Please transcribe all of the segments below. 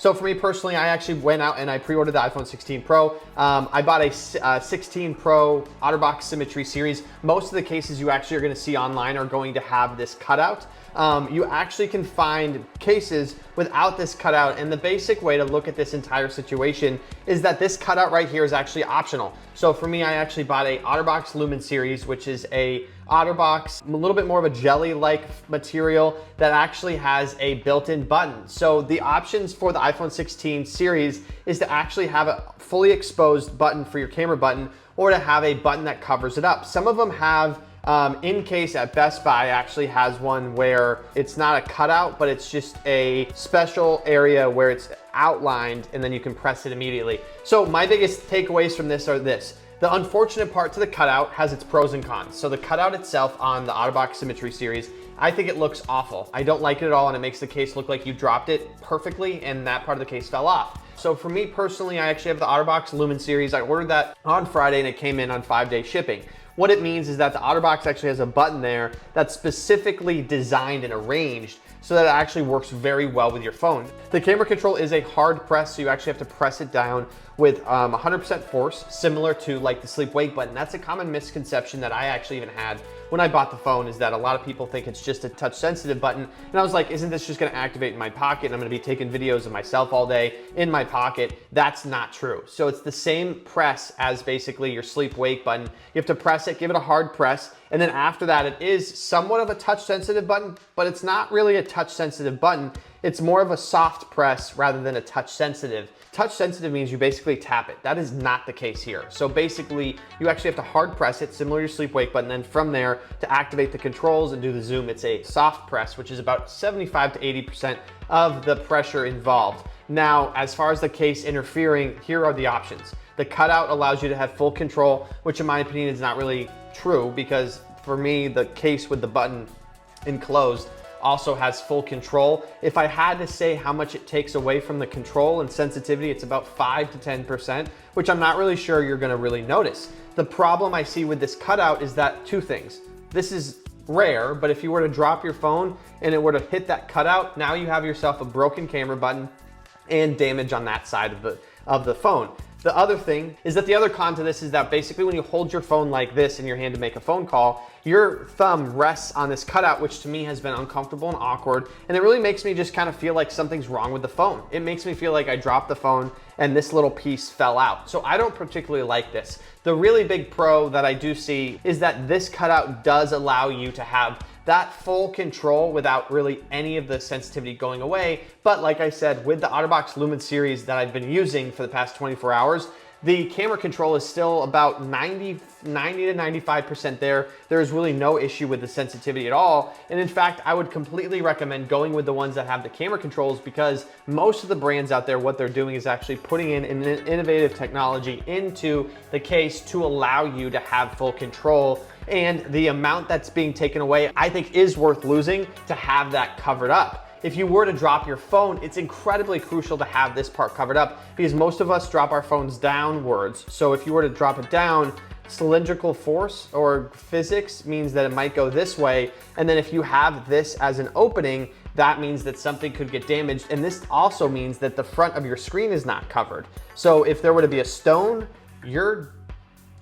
So for me personally, I actually went out and I pre-ordered the iPhone 16 Pro. I bought a 16 Pro OtterBox Symmetry series. Most of the cases you actually are gonna see online are going to have this cutout. You actually can find cases without this cutout, and the basic way to look at this entire situation is that this cutout right here is actually optional. So for me, I actually bought a OtterBox Lumen series, which is a OtterBox, a little bit more of a jelly-like material that actually has a built-in button. So the options for the iPhone 16 series is to actually have a fully exposed button for your camera button, or to have a button that covers it up. Some of them have in case at Best Buy actually has one where it's not a cutout, but it's just a special area where it's outlined and then you can press it immediately. So my biggest takeaways from this are this. The unfortunate part to the cutout has its pros and cons. So the cutout itself on the OtterBox Symmetry series, I think it looks awful. I don't like it at all, and it makes the case look like you dropped it perfectly and that part of the case fell off. So for me personally, I actually have the OtterBox Lumen series. I ordered that on Friday and it came in on 5-day shipping. What it means is that the OtterBox actually has a button there that's specifically designed and arranged so that it actually works very well with your phone. The camera control is a hard press, so you actually have to press it down with 100% force, similar to like the sleep wake button. That's a common misconception that I actually even had when I bought the phone, is that a lot of people think it's just a touch sensitive button. And I was like, isn't this just gonna activate in my pocket and I'm gonna be taking videos of myself all day in my pocket? That's not true. So it's the same press as basically your sleep wake button. You have to press it, give it a hard press, and then after that, it is somewhat of a touch sensitive button, but it's not really a touch sensitive button. It's more of a soft press rather than a touch sensitive. Touch sensitive means you basically tap it. That is not the case here. So basically, you actually have to hard press it, similar to your sleep wake button. Then from there, to activate the controls and do the zoom, it's a soft press, which is about 75 to 80% of the pressure involved. Now, as far as the case interfering, here are the options. The cutout allows you to have full control, which in my opinion is not really true, because for me, the case with the button enclosed also has full control. If I had to say how much it takes away from the control and sensitivity, it's about 5 to 10%, which I'm not really sure you're gonna really notice. The problem I see with this cutout is that two things. This is rare, but if you were to drop your phone and it were to hit that cutout, now you have yourself a broken camera button and damage on that side of the phone. The other thing is that the other con to this is that basically when you hold your phone like this in your hand to make a phone call, your thumb rests on this cutout, which to me has been uncomfortable and awkward. And it really makes me just kind of feel like something's wrong with the phone. It makes me feel like I dropped the phone and this little piece fell out. So I don't particularly like this. The really big pro that I do see is that this cutout does allow you to have that full control without really any of the sensitivity going away. But like I said, with the OtterBox Lumen series that I've been using for the past 24 hours, the camera control is still about 90 to 95% there. There is really no issue with the sensitivity at all. And in fact, I would completely recommend going with the ones that have the camera controls, because most of the brands out there, what they're doing is actually putting in an innovative technology into the case to allow you to have full control. And the amount that's being taken away, I think, is worth losing to have that covered up. If you were to drop your phone, it's incredibly crucial to have this part covered up, because most of us drop our phones downwards. So if you were to drop it down, cylindrical force or physics means that it might go this way. And then if you have this as an opening, that means that something could get damaged. And this also means that the front of your screen is not covered. So if there were to be a stone, you're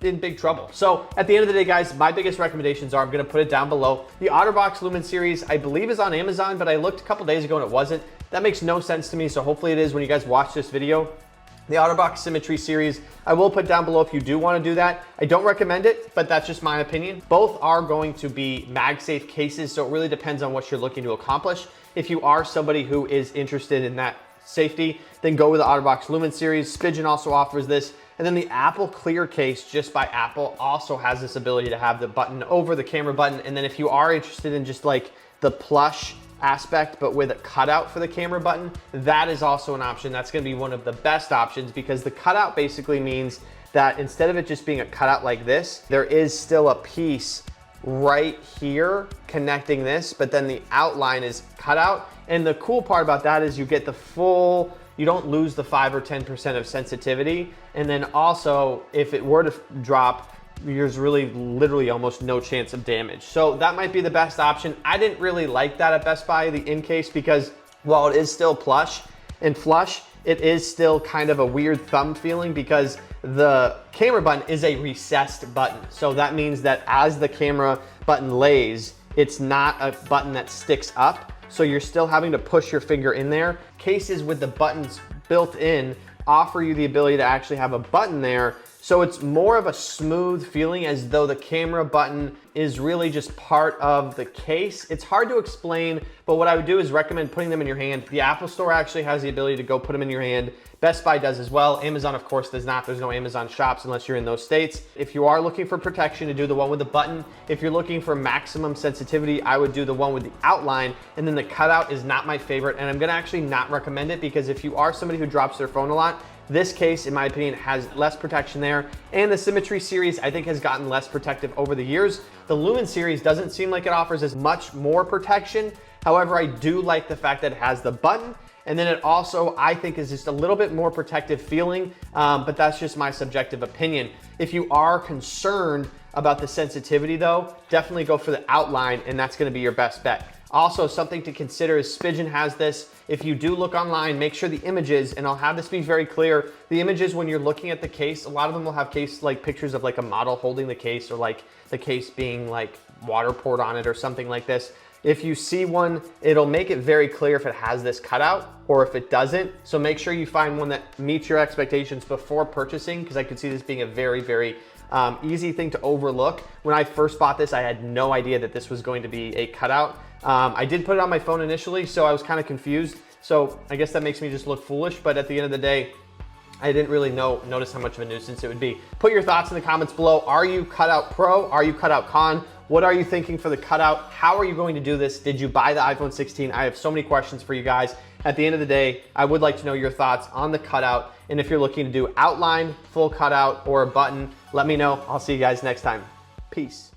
in big trouble. So at the end of the day, guys, my biggest recommendations are, I'm gonna put it down below. The OtterBox Lumen series, I believe, is on Amazon, but I looked a couple days ago and it wasn't. That makes no sense to me, so hopefully it is when you guys watch this video. The OtterBox Symmetry series, I will put down below if you do wanna do that. I don't recommend it, but that's just my opinion. Both are going to be MagSafe cases, so it really depends on what you're looking to accomplish. If you are somebody who is interested in that safety, then go with the OtterBox Lumen series. Spigen also offers this. And then the Apple Clear case, just by Apple, also has this ability to have the button over the camera button. And then if you are interested in just like the plush aspect, but with a cutout for the camera button, that is also an option. That's gonna be one of the best options, because the cutout basically means that instead of it just being a cutout like this, there is still a piece right here connecting this, but then the outline is cut out. And the cool part about that is you get the full, you don't lose the 5 or 10% of sensitivity. And then also, if it were to drop, there's really literally almost no chance of damage. So that might be the best option. I didn't really like that at Best Buy, the in case, because while it is still plush and flush, it is still kind of a weird thumb feeling because the camera button is a recessed button. So that means that as the camera button lays, it's not a button that sticks up. So you're still having to push your finger in there. Cases with the buttons built in offer you the ability to actually have a button there. So it's more of a smooth feeling, as though the camera button is really just part of the case. It's hard to explain, but what I would do is recommend putting them in your hand. The Apple Store actually has the ability to go put them in your hand. Best Buy does as well. Amazon, of course, does not. There's no Amazon shops unless you're in those states. If you are looking for protection, to do the one with the button. If you're looking for maximum sensitivity, I would do the one with the outline, and then the cutout is not my favorite, and I'm gonna actually not recommend it, because if you are somebody who drops their phone a lot, this case, in my opinion, has less protection there. And the Symmetry series, I think, has gotten less protective over the years. The Lumen series doesn't seem like it offers as much more protection. However, I do like the fact that it has the button. And then it also, I think, is just a little bit more protective feeling, but that's just my subjective opinion. If you are concerned about the sensitivity though, definitely go for the outline, and that's gonna be your best bet. Also, something to consider is Spigen has this. If you do look online, make sure the images, and I'll have this be very clear, the images when you're looking at the case, a lot of them will have case like pictures of like a model holding the case, or like the case being like water poured on it or something like this. If you see one, it'll make it very clear if it has this cutout or if it doesn't. So make sure you find one that meets your expectations before purchasing, because I could see this being a very, very easy thing to overlook. When I first bought this, I had no idea that this was going to be a cutout. I did put it on my phone initially, so I was kind of confused. So I guess that makes me just look foolish, but at the end of the day, I didn't really notice how much of a nuisance it would be. Put your thoughts in the comments below. Are you cutout pro? Are you cutout con? What are you thinking for the cutout? How are you going to do this? Did you buy the iPhone 16? I have so many questions for you guys. At the end of the day, I would like to know your thoughts on the cutout. And if you're looking to do outline, full cutout, or a button, let me know. I'll see you guys next time. Peace.